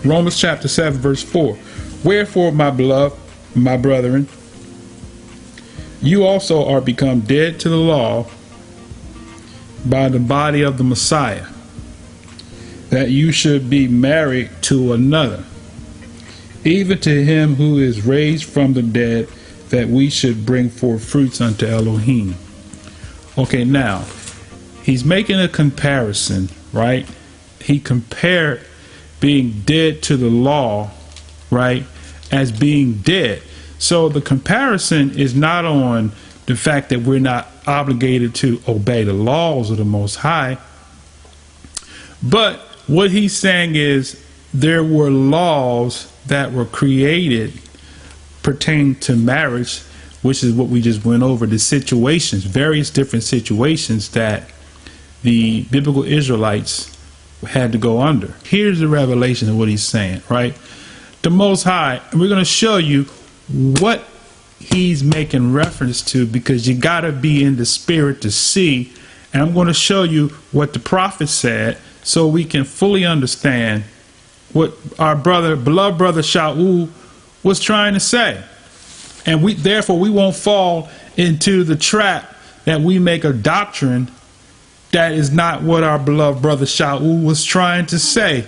Romans chapter 7, verse 4. Wherefore, my beloved, my brethren, you also are become dead to the law by the body of the Messiah, that you should be married to another, even to him who is raised from the dead, that we should bring forth fruits unto Elohim. Okay, now, he's making a comparison, right? He compared being dead to the law, right, as being dead. So the comparison is not on the fact that we're not obligated to obey the laws of the Most High, but what he's saying is there were laws that were created pertaining to marriage, which is what we just went over, the situations, various different situations that the biblical Israelites had to go under. Here's the revelation of what he's saying, right? The Most High, and we're going to show you what he's making reference to, because you got to be in the spirit to see. And I'm going to show you what the prophet said so we can fully understand what our beloved brother SHAUL was trying to say. And therefore we won't fall into the trap that we make a doctrine that is not what our beloved brother SHAUL was trying to say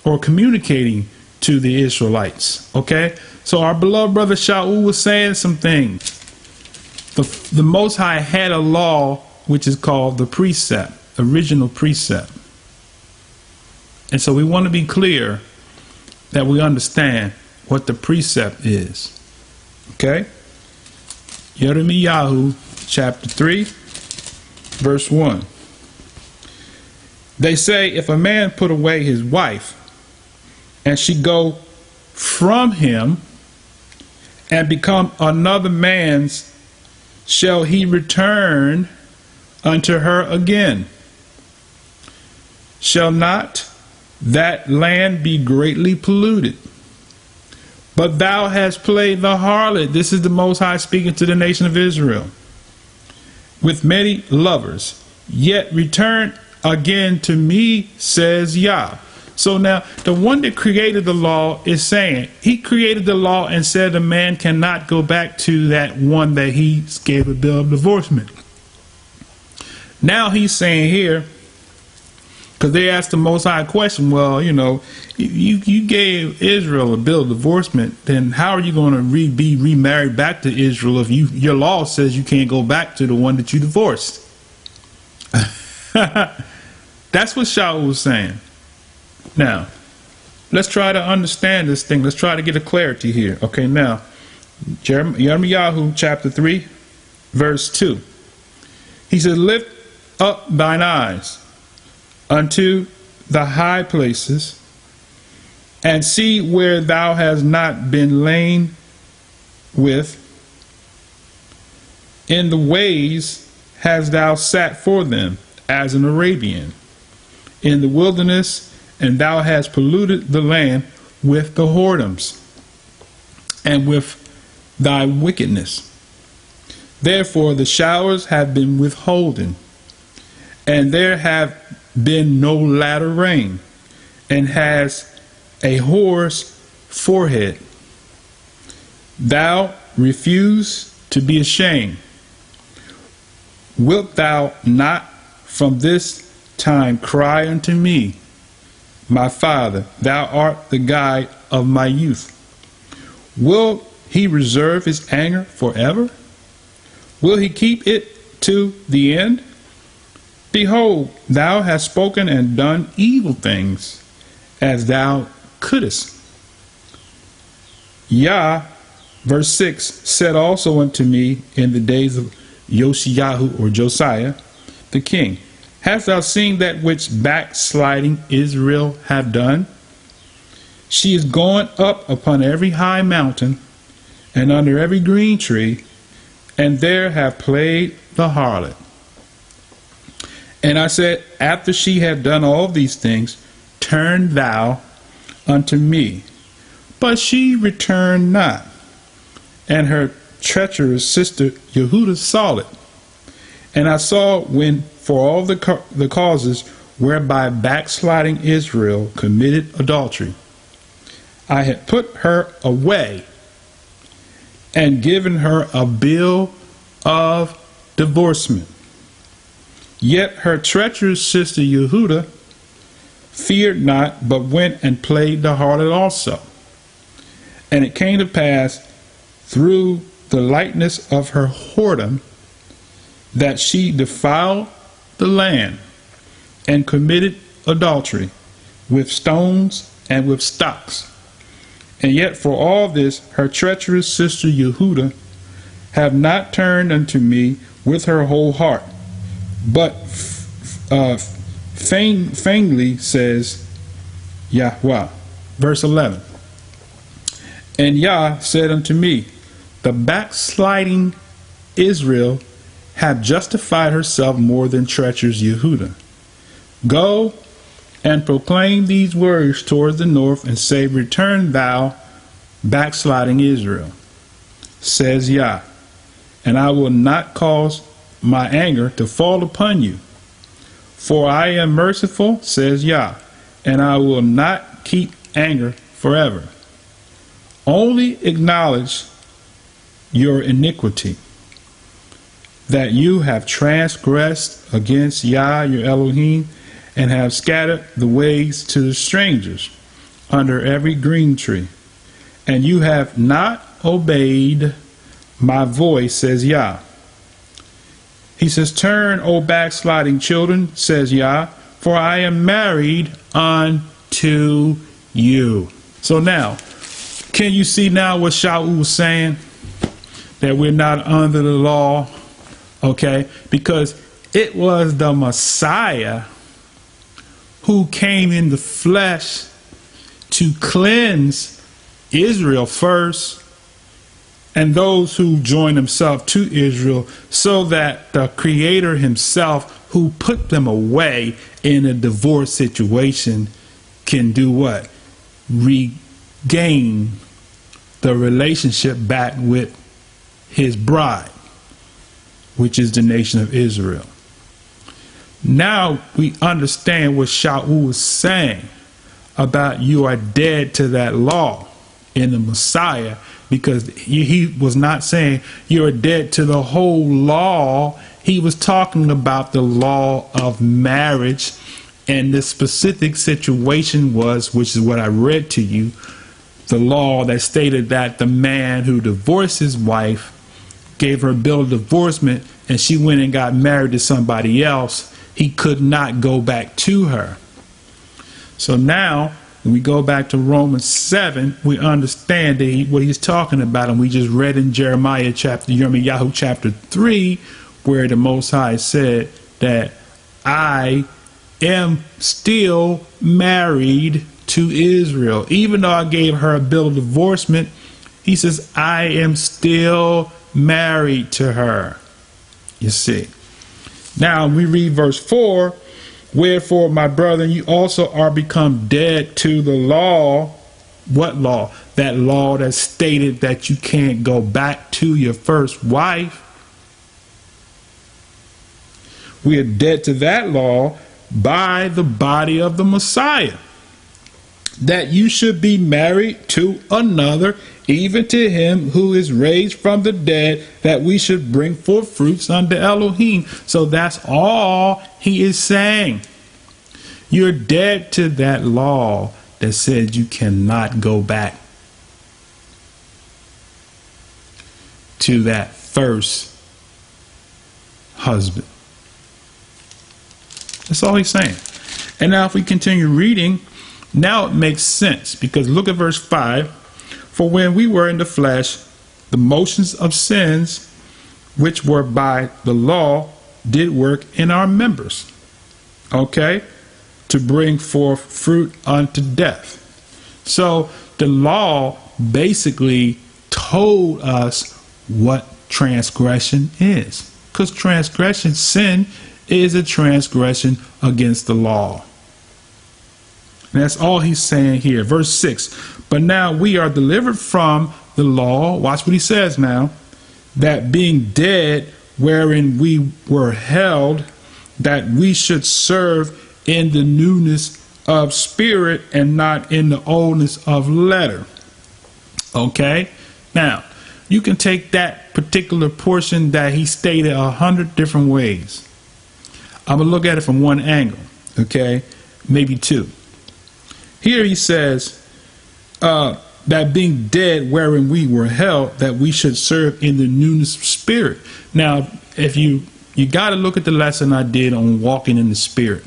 or communicating to the Israelites. Okay, so our beloved brother SHAUL was saying some things. The Most High had a law which is called the precept, original precept. And so we want to be clear that we understand what the precept is. Okay? Yirmiyahu chapter 3, verse 1. They say, if a man put away his wife, and she go from him, and become another man's, shall he return unto her again? Shall not that land be greatly polluted? But thou hast played the harlot. This is the Most High speaking to the nation of Israel. With many lovers, yet return again to me, says Yah. So now the one that created the law is saying, he created the law and said a man cannot go back to that one that he gave a bill of divorcement. Now he's saying here, because they asked the Most High a question, well, you know, you gave Israel a bill of divorcement, then how are you going to be remarried back to Israel if your law says you can't go back to the one that you divorced? That's what Shaul was saying. Now, let's try to understand this thing. Let's try to get a clarity here. Okay, now, Yirmiyahu chapter 3, verse 2. He said, lift up thine eyes unto the high places, and see where thou hast not been lain with. In the ways hast thou sat for them as an Arabian, in the wilderness, and thou hast polluted the land with the whoredoms and with thy wickedness. Therefore the showers have been withholden, and there have been no latter rain, and has a whore's forehead. Thou refuse to be ashamed. Wilt thou not from this time cry unto me, my Father, thou art the guide of my youth? Will he reserve his anger forever? Will he keep it to the end? Behold, thou hast spoken and done evil things, as thou couldest. Yah, verse 6, said also unto me in the days of Yoshiyahu, or Josiah, the king, hast thou seen that which backsliding Israel have done? She is gone up upon every high mountain, and under every green tree, and there have played the harlot. And I said, after she had done all these things, turn thou unto me. But she returned not, and her treacherous sister Yehuda saw it. And I saw when for all the causes whereby backsliding Israel committed adultery, I had put her away and given her a bill of divorcement. Yet her treacherous sister Yehuda feared not, but went and played the harlot also. And it came to pass through the lightness of her whoredom that she defiled the land and committed adultery with stones and with stocks. And yet for all this her treacherous sister Yehuda have not turned unto me with her whole heart, but faintly says Yahweh. Verse 11. And Yah said unto me, the backsliding Israel hath justified herself more than treacherous Yehuda. Go and proclaim these words toward the north, and say, return thou, backsliding Israel, says Yah, and I will not cause my anger to fall upon you. For I am merciful, says Yah, and I will not keep anger forever. Only acknowledge your iniquity, that you have transgressed against Yah your Elohim, and have scattered the ways to the strangers under every green tree. And you have not obeyed my voice, says Yah. He says, turn, O backsliding children, says Yah, for I am married unto you. So now, can you see now what Shaul was saying? That we're not under the law, okay? Because it was the Messiah who came in the flesh to cleanse Israel first, and those who joined themselves to Israel, so that the Creator himself, who put them away in a divorce situation, can do what? Regain the relationship back with his bride, which is the nation of Israel. Now we understand what Shaul was saying about you are dead to that law in the Messiah, because he was not saying you're dead to the whole law. He was talking about the law of marriage, and the specific situation was, which is what I read to you, the law that stated that the man who divorced his wife, gave her a bill of divorcement, and she went and got married to somebody else, he could not go back to her. So now, when we go back to Romans 7, we understand that what he's talking about, and we just read in Yirmiyahu chapter 3, where the Most High said that I am still married to Israel. Even though I gave her a bill of divorcement, he says, I am still married to her. You see. Now we read verse 4. Wherefore, my brethren, you also are become dead to the law. What law? That law that stated that you can't go back to your first wife. We are dead to that law by the body of the Messiah, that you should be married to another, even to him who is raised from the dead, that we should bring forth fruits unto Elohim. So that's all he is saying. You're dead to that law that said you cannot go back to that first husband. That's all he's saying. And now if we continue reading, now it makes sense, because look at verse 5. For when we were in the flesh, the motions of sins, which were by the law, did work in our members, okay, to bring forth fruit unto death. So the law basically told us what transgression is, because transgression, sin, is a transgression against the law. And that's all he's saying here. Verse 6. But now we are delivered from the law. Watch what he says now. That being dead, wherein we were held, that we should serve in the newness of spirit and not in the oldness of letter. Okay? Now, you can take that particular portion that he stated 100 different ways. I'm going to look at it from one angle, okay? Maybe two. Here he says that being dead wherein we were held, that we should serve in the newness of spirit. Now, if you got to look at the lesson I did on walking in the spirit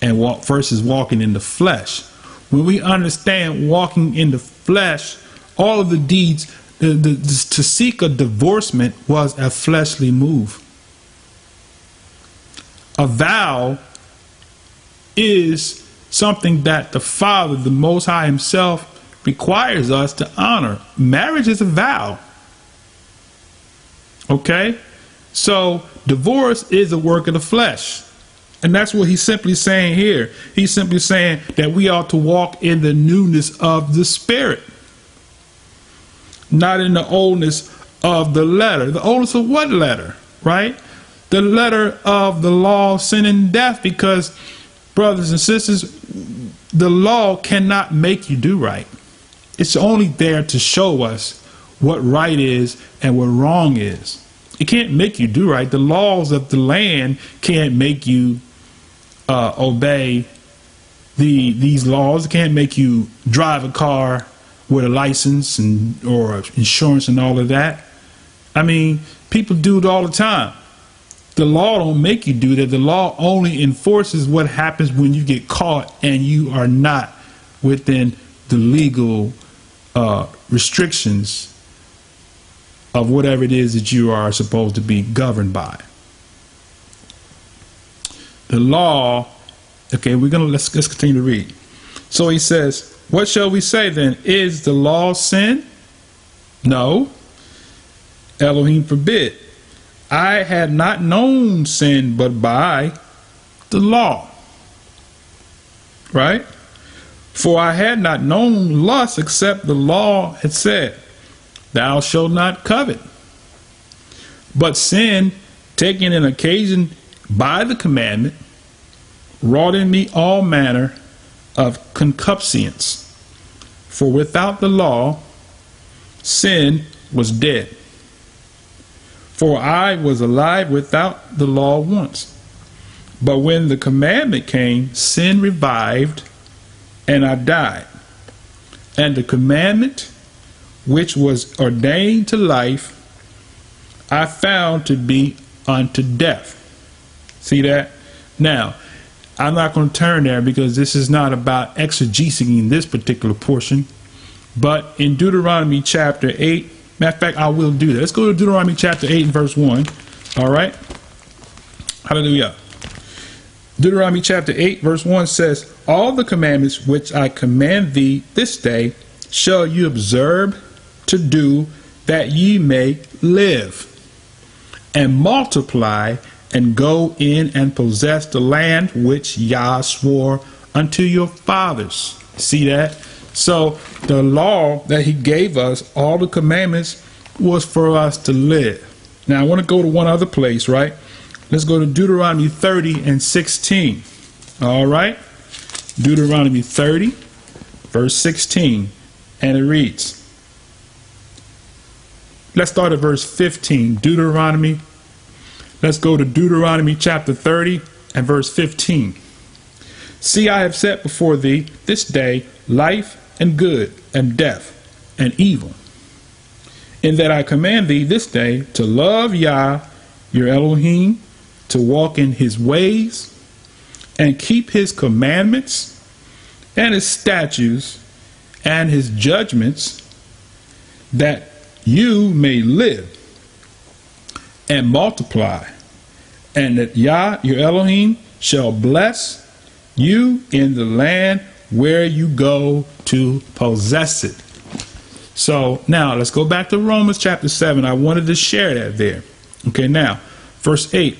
and walk versus walking in the flesh. When we understand walking in the flesh, all of the deeds, to seek a divorcement was a fleshly move. A vow is something that the Father, the Most High himself, requires us to honor. Marriage is a vow. Okay? So divorce is a work of the flesh. And that's what he's simply saying here. He's simply saying that we ought to walk in the newness of the spirit, not in the oldness of the letter. The oldness of what letter? Right? The letter of the law of sin and death, because, brothers and sisters, the law cannot make you do right. It's only there to show us what right is and what wrong is. It can't make you do right. The laws of the land can't make you obey these laws. It can't make you drive a car with a license or insurance and all of that. I mean, people do it all the time. The law don't make you do that. The law only enforces what happens when you get caught and you are not within the legal restrictions of whatever it is that you are supposed to be governed by. The law, okay, let's continue to read. So he says, what shall we say then? Is the law sin? No. Elohim forbid. I had not known sin but by the law. Right? For I had not known lust except the law had said, thou shalt not covet. But sin, taking an occasion by the commandment, wrought in me all manner of concupiscence. For without the law, sin was dead. For I was alive without the law once. But when the commandment came, sin revived, and I died. And the commandment, which was ordained to life, I found to be unto death. See that? Now, I'm not going to turn there because this is not about exegesing this particular portion. But in Deuteronomy chapter 8, matter of fact, I will do that. Let's go to Deuteronomy chapter 8 and verse 1. All right? Hallelujah. Deuteronomy chapter 8 verse 1 says, all the commandments which I command thee this day shall you observe to do, that ye may live and multiply and go in and possess the land which Yah swore unto your fathers. See that? So the law that he gave us, all the commandments, was for us to live. Now I want to go to one other place, right? Let's go to Deuteronomy 30 and 16. All right? Deuteronomy 30, verse 16. And it reads, let's start at verse 15. Deuteronomy. Let's go to Deuteronomy chapter 30 and verse 15. See, I have set before thee this day life and good and death and evil, in that I command thee this day to love Yah, your Elohim, to walk in his ways and keep his commandments and his statutes and his judgments, that you may live and multiply, and that Yah, your Elohim, shall bless you in the land where you go to possess it. So now let's go back to Romans chapter 7. I wanted to share that there. Okay, now verse 8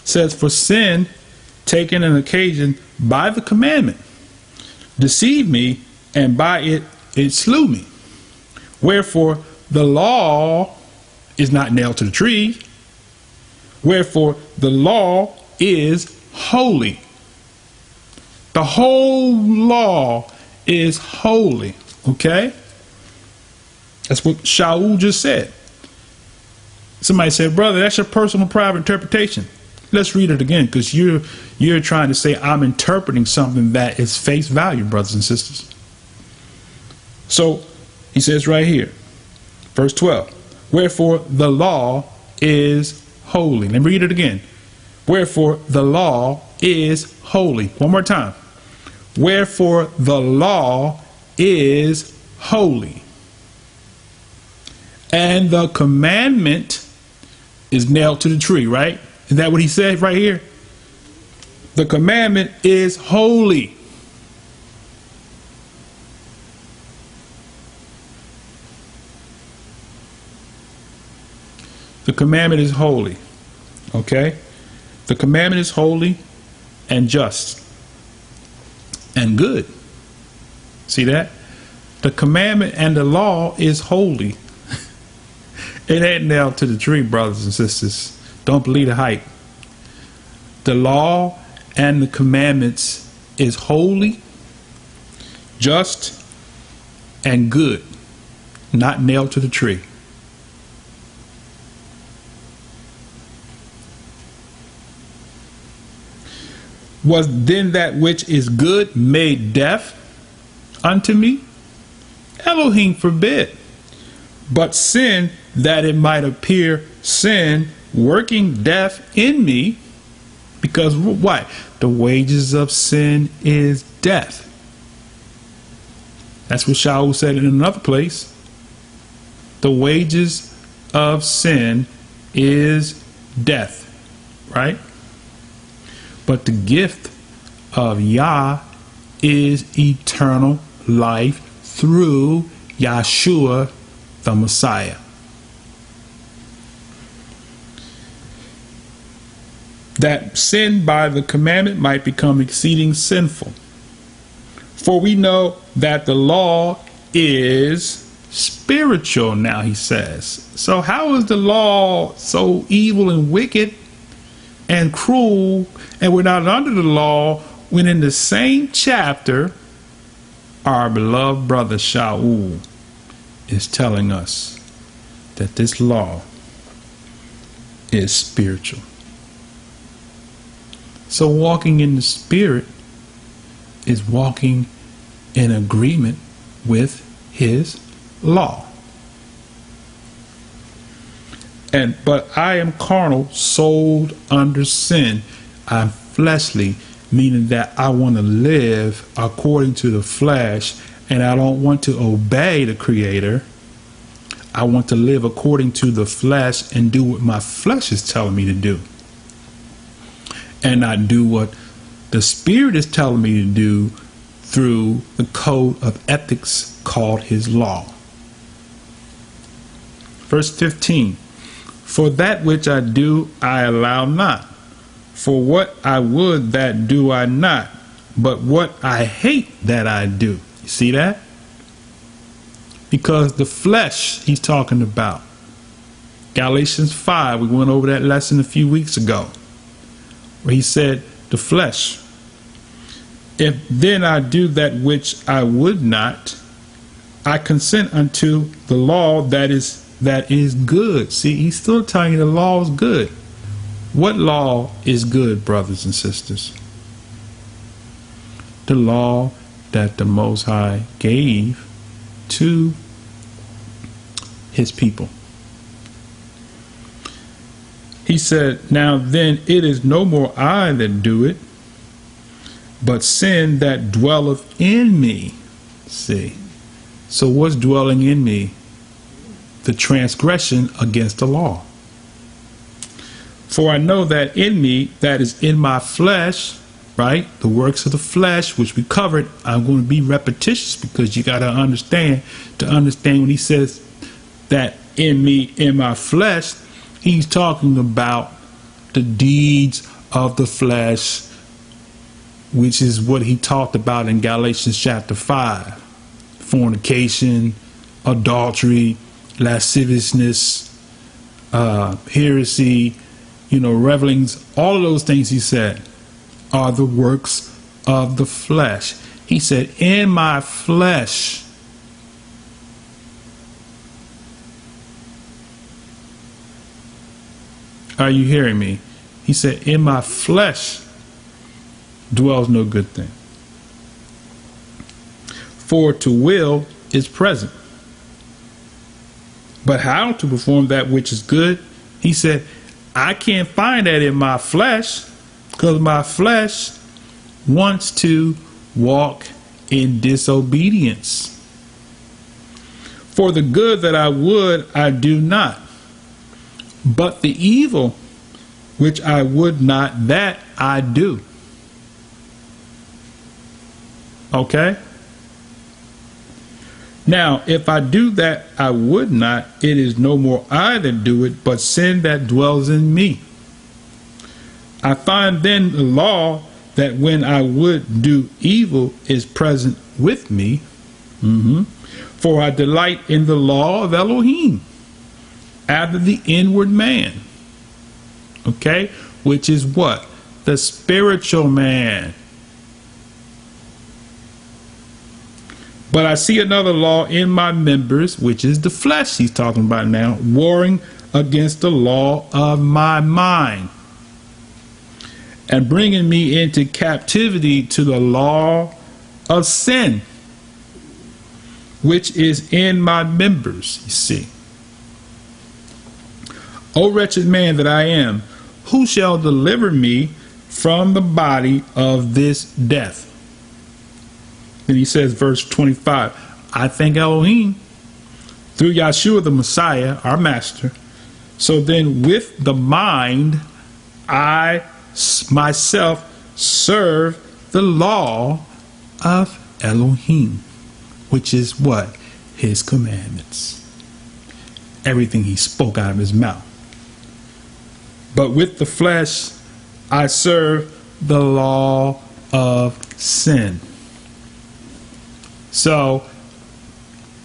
says, for sin, taking an occasion by the commandment, deceived me, and by it slew me. Wherefore the law is not nailed to the tree. Wherefore the law is holy. The whole law is holy. Okay? That's what Shaul just said. Somebody said, brother, that's your personal private interpretation. Let's read it again, because you're trying to say I'm interpreting something that is face value, brothers and sisters. So he says right here, verse 12, wherefore the law is holy. Let me read it again. Wherefore the law is holy. One more time. Wherefore the law is holy. And the commandment is nailed to the tree, right? Is that what he said right here? The commandment is holy. The commandment is holy. Okay? The commandment is holy and just and good. See that? The commandment and the law is holy. It ain't nailed to the tree, brothers and sisters. Don't believe the hype. The law and the commandments is holy, just, and good, not nailed to the tree. Was then that which is good made deaf unto me? Elohim forbid. But sin, that it might appear sin, working death in me, because what? The wages of sin is death. That's what Shaul said in another place. The wages of sin is death, right? But the gift of Yah is eternal life through Yahshua the Messiah. That sin by the commandment might become exceeding sinful. For we know that the law is spiritual now, he says. So how is the law so evil and wicked and cruel, and we're not under the law, when in the same chapter our beloved brother Shaul is telling us that this law is spiritual? So walking in the Spirit is walking in agreement with his law. But I am carnal, sold under sin. I'm fleshly, meaning that I want to live according to the flesh, and I don't want to obey the Creator. I want to live according to the flesh and do what my flesh is telling me to do, and not do what the Spirit is telling me to do through the code of ethics called his law. Verse 15, for that which I do, I allow not. For what I would, that do I not. But what I hate, that I do. You see that? Because the flesh he's talking about. Galatians 5, we went over that lesson a few weeks ago, where he said, the flesh. If then I do that which I would not, I consent unto the law that is good. See, he's still telling you the law is good. What law is good, brothers and sisters? The law that the Most High gave to his people. He said, now then it is no more I that do it, but sin that dwelleth in me. See, so what's dwelling in me? The transgression against the law. For I know that in me, that is in my flesh, right? The works of the flesh, which we covered. I'm going to be repetitious because you got to understand when he says that in me, in my flesh, he's talking about the deeds of the flesh, which is what he talked about in Galatians chapter 5. Fornication, adultery, lasciviousness, heresy, revelings, all of those things he said are the works of the flesh. He said, in my flesh. Are you hearing me? He said, in my flesh dwells no good thing. For to will is present. But how to perform that which is good? He said, I can't find that in my flesh, because my flesh wants to walk in disobedience. For the good that I would, I do not. But the evil which I would not, that I do. Okay? Now, if I do that I would not, it is no more I that do it, but sin that dwells in me. I find then the law that when I would do evil is present with me. For I delight in the law of Elohim, after the inward man. Okay? Which is what? The spiritual man. But I see another law in my members, which is the flesh he's talking about now, warring against the law of my mind, and bringing me into captivity to the law of sin, which is in my members, you see. O wretched man that I am, who shall deliver me from the body of this death? And he says, verse 25, I thank Elohim through Yeshua the Messiah, our master. So then with the mind, I myself serve the law of Elohim, which is what? His commandments. Everything he spoke out of his mouth. But with the flesh, I serve the law of sin. So,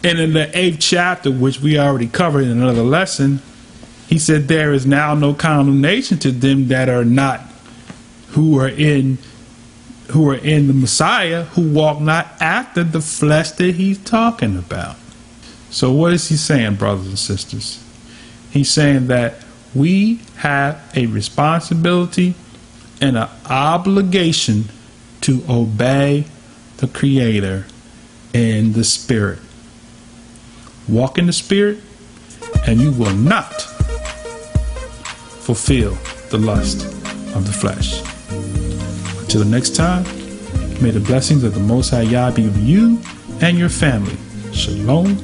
and in the 8th chapter, which we already covered in another lesson, he said there is now no condemnation to them that are not, who are in the Messiah, who walk not after the flesh that he's talking about. So what is he saying, brothers and sisters? He's saying that we have a responsibility and an obligation to obey the Creator in the Spirit. Walk in the Spirit, and you will not fulfill the lust of the flesh. Until the next time, may the blessings of the Most High Yah be with you and your family. Shalom,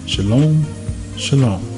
shalom, shalom.